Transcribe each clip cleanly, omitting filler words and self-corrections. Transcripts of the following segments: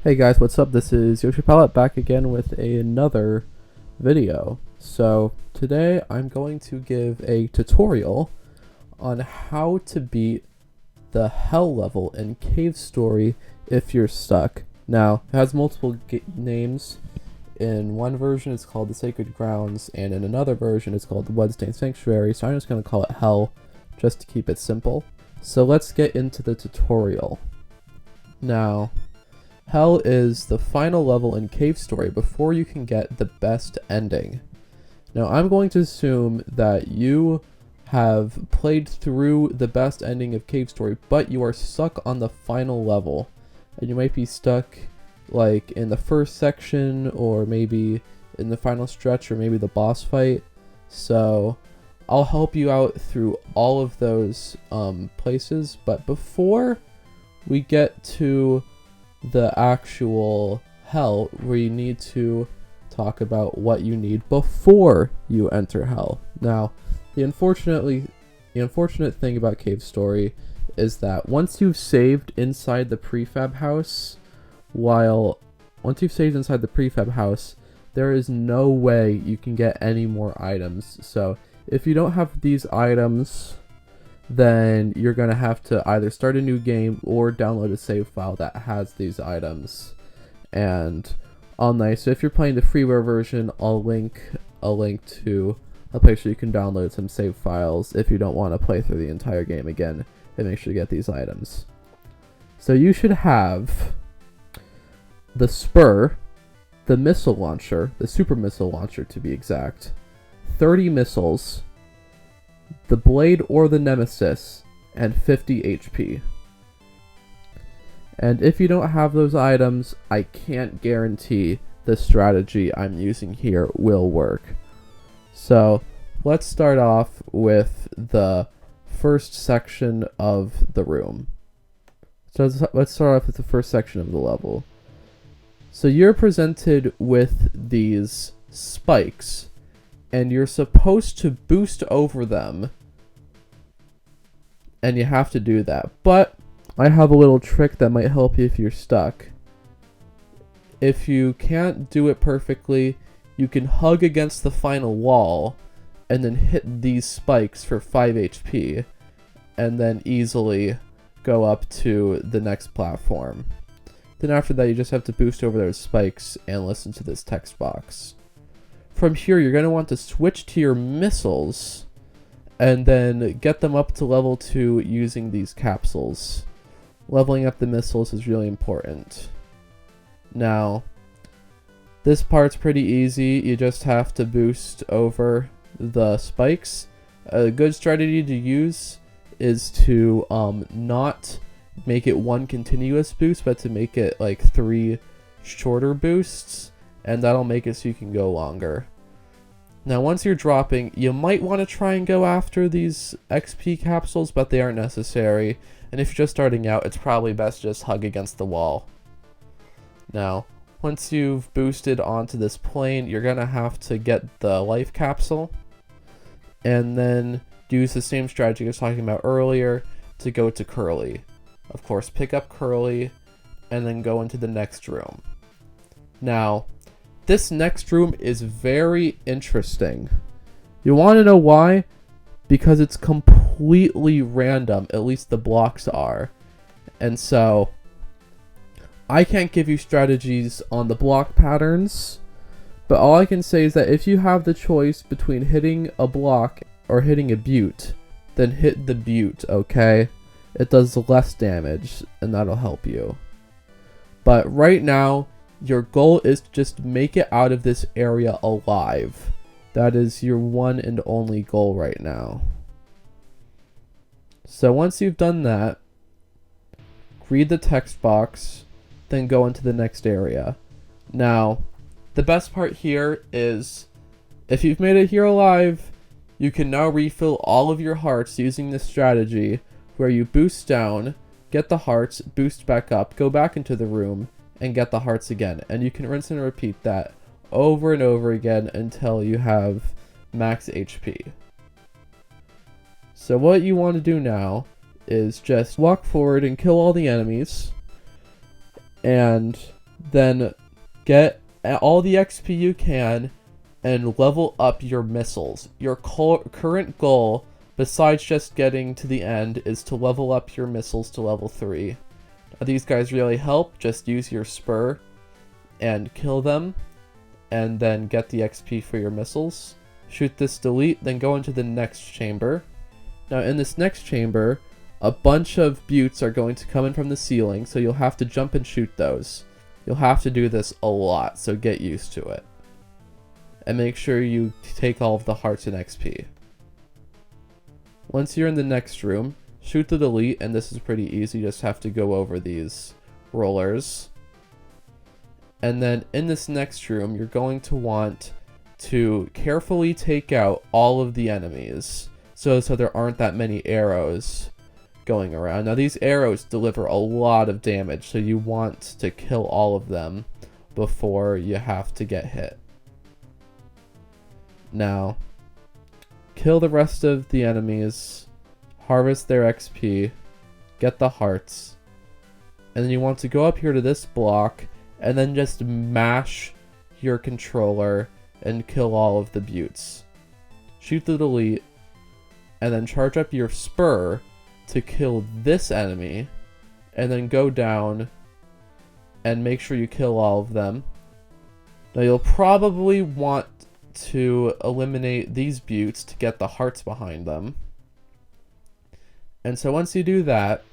Hey guys, what's up? This is Yoshi Palette back again with another video. So today I'm going to give a tutorial on how to beat the hell level in Cave Story if you're stuck. Now, it has multiple names. In one version it's called the Sacred Grounds, and in another version it's called the Bloodstained Sanctuary, so I'm just going to call it Hell just to keep it simple. So let's get into the tutorial. Now, Hell is the final level in Cave Story before you can get the best ending. Now I'm going to assume that you have played through the best ending of Cave Story, but you are stuck on the final level. And you might be stuck like in the first section, or maybe in the final stretch, or maybe the boss fight. So I'll help you out through all of those places, but before we get to the actual hell, we need to talk about what you need before you enter hell. Now, the unfortunate thing about Cave Story is that once you've saved inside the prefab house, there is no way you can get any more items. So if you don't have these items, then you're going to have to either start a new game or download a save file that has these items. And so if you're playing the freeware version, I'll link a link to a place where you can download some save files if you don't want to play through the entire game again and make sure you get these items. So you should have the Spur, the missile launcher, the super missile launcher to be exact, 30 missiles, the blade or the nemesis, and 50 HP. And if you don't have those items, I can't guarantee the strategy I'm using here will work. So let's start off with the first section of the room. So let's start off with the first section of the level. So you're presented with these spikes, and you're supposed to boost over them, and you have to do that. But I have a little trick that might help you if you're stuck. If you can't do it perfectly, you can hug against the final wall and then hit these spikes for 5 HP and then easily go up to the next platform. Then after that, you just have to boost over those spikes and listen to this text box. From here, you're going to want to switch to your missiles and then get them up to level 2 using these capsules. Leveling up the missiles is really important. Now, this part's pretty easy. You just have to boost over the spikes. A good strategy to use is to not make it one continuous boost, but to make it like 3 shorter boosts, and that'll make it so you can go longer. Now once you're dropping, you might want to try and go after these XP capsules, but they aren't necessary, and if you're just starting out, it's probably best to just hug against the wall. Now, once you've boosted onto this plane, you're going to have to get the life capsule, and then use the same strategy I was talking about earlier to go to Curly. Of course, pick up Curly, and then go into the next room. Now, this next room is very interesting. You want to know why? Because it's completely random, at least the blocks are. And so, I can't give you strategies on the block patterns, but all I can say is that if you have the choice between hitting a block or hitting a butte, then hit the butte, okay? It does less damage, and that'll help you. But right now, your goal is to just make it out of this area alive. That is your one and only goal right now. So once you've done that, read the text box, then go into the next area. Now, the best part here is, if you've made it here alive, you can now refill all of your hearts using this strategy, where you boost down, get the hearts, boost back up, go back into the room, and get the hearts again. And you can rinse and repeat that over and over again until you have max HP. So what you want to do now is just walk forward and kill all the enemies, and Then get all the XP you can and level up your missiles. Your current goal, besides just getting to the end, is to level up your missiles to level 3. These guys really help. Just use your spur and kill them, and then get the XP for your missiles. Shoot this delete, then go into the next chamber. Now in this next chamber, a bunch of buttes are going to come in from the ceiling, so you'll have to jump and shoot those. You'll have to do this a lot, so get used to it. And make sure you take all of the hearts and XP. Once you're in the next room, shoot the delete, and this is pretty easy, you just have to go over these rollers. And then in this next room, you're going to want to carefully take out all of the enemies, so there aren't that many arrows going around. Now these arrows deliver a lot of damage, so you want to kill all of them before you have to get hit. Now, kill the rest of the enemies, harvest their XP, get the hearts, and then you want to go up here to this block, and then just mash your controller and kill all of the buttes. Shoot the delete, and then charge up your spur to kill this enemy, and then go down and make sure you kill all of them. Now you'll probably want to eliminate these buttes to get the hearts behind them. And so once you do that,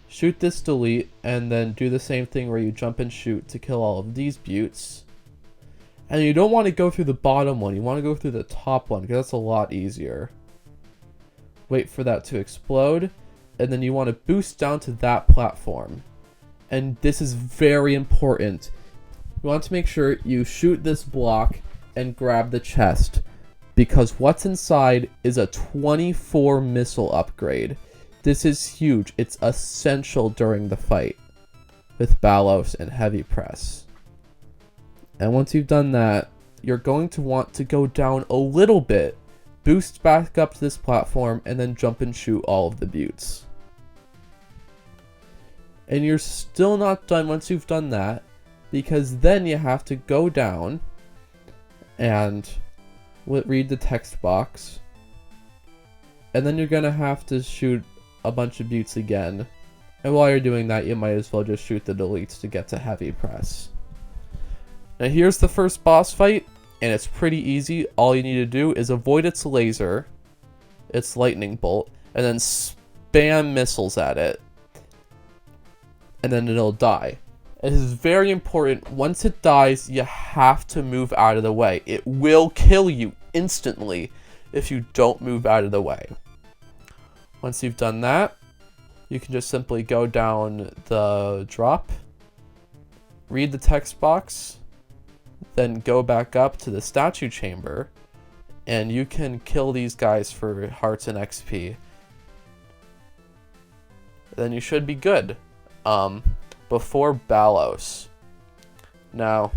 shoot this delete, and then do the same thing where you jump and shoot to kill all of these buttes. And you don't want to go through the bottom one, you want to go through the top one, because that's a lot easier. Wait for that to explode, and then you want to boost down to that platform. And this is very important. You want to make sure you shoot this block and grab the chest, because what's inside is a 24 missile upgrade. This is huge. It's essential during the fight with Balos and Heavy Press. And once you've done that, you're going to want to go down a little bit, boost back up to this platform, and then jump and shoot all of the buttes. And you're still not done once you've done that, because then you have to go down and read the text box, and then you're gonna have to shoot a bunch of buttes again, and while you're doing that, you might as well just shoot the deletes to get to Heavy Press. Now here's the first boss fight, and it's pretty easy. All you need to do is avoid its laser, its lightning bolt, and then spam missiles at it, and then it'll die. It is very important, once it dies, you have to move out of the way. It will kill you instantly if you don't move out of the way. Once you've done that, you can just simply go down the drop, read the text box, then go back up to the statue chamber, and you can kill these guys for hearts and XP. Then you should be good. Before Balos. Now,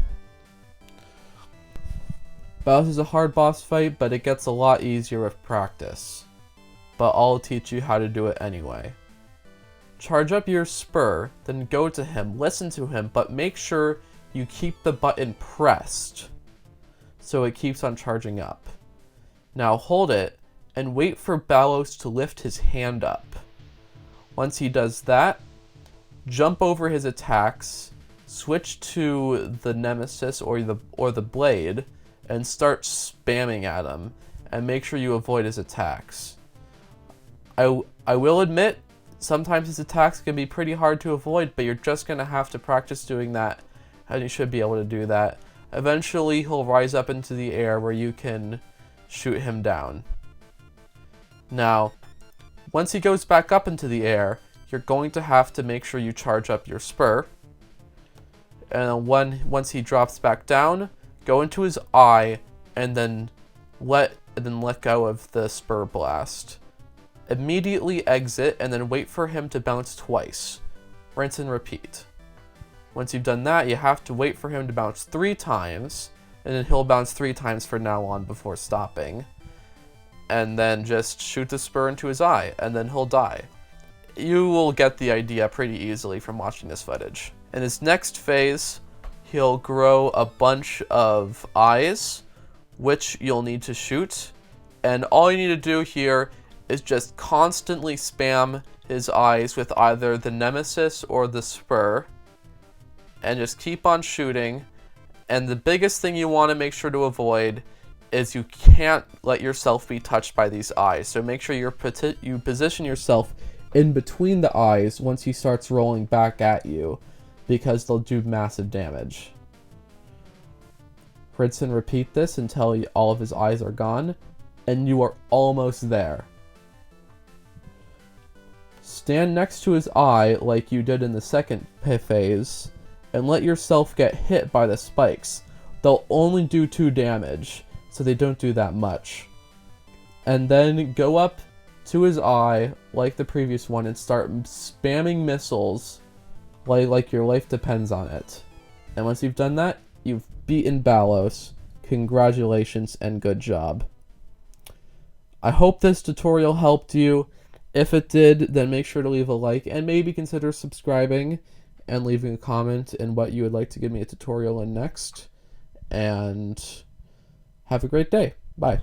Balos is a hard boss fight, but it gets a lot easier with practice. But I'll teach you how to do it anyway. Charge up your spur, then go to him, listen to him, but make sure you keep the button pressed so it keeps on charging up. Now hold it and wait for Balos to lift his hand up. Once he does that, jump over his attacks, switch to the Nemesis or the Blade, and start spamming at him, and make sure you avoid his attacks. I will admit, sometimes his attacks can be pretty hard to avoid, but you're just going to have to practice doing that, and you should be able to do that. Eventually, he'll rise up into the air where you can shoot him down. Now, once he goes back up into the air, you're going to have to make sure you charge up your spur. And once he drops back down, go into his eye and then let go of the spur blast. Immediately exit and then wait for him to bounce twice. Rinse and repeat. Once you've done that, you have to wait for him to bounce 3 times, and then he'll bounce 3 times from now on before stopping. And then just shoot the spur into his eye, and then he'll die. You will get the idea pretty easily from watching this footage. In his next phase, he'll grow a bunch of eyes, which you'll need to shoot. And all you need to do here is just constantly spam his eyes with either the Nemesis or the Spur, and just keep on shooting. And the biggest thing you want to make sure to avoid is you can't let yourself be touched by these eyes. So make sure you position yourself in between the eyes once he starts rolling back at you, because they'll do massive damage. Rinse and repeat this until all of his eyes are gone, and you are almost there. Stand next to his eye like you did in the second phase, and let yourself get hit by the spikes. They'll only do 2 damage, so they don't do that much. And then go up to his eye, like the previous one, and start spamming missiles like your life depends on it. And once you've done that, you've beaten Balos. Congratulations and good job. I hope this tutorial helped you. If it did, then make sure to leave a like and maybe consider subscribing and leaving a comment in what you would like to give me a tutorial in next. And have a great day. Bye.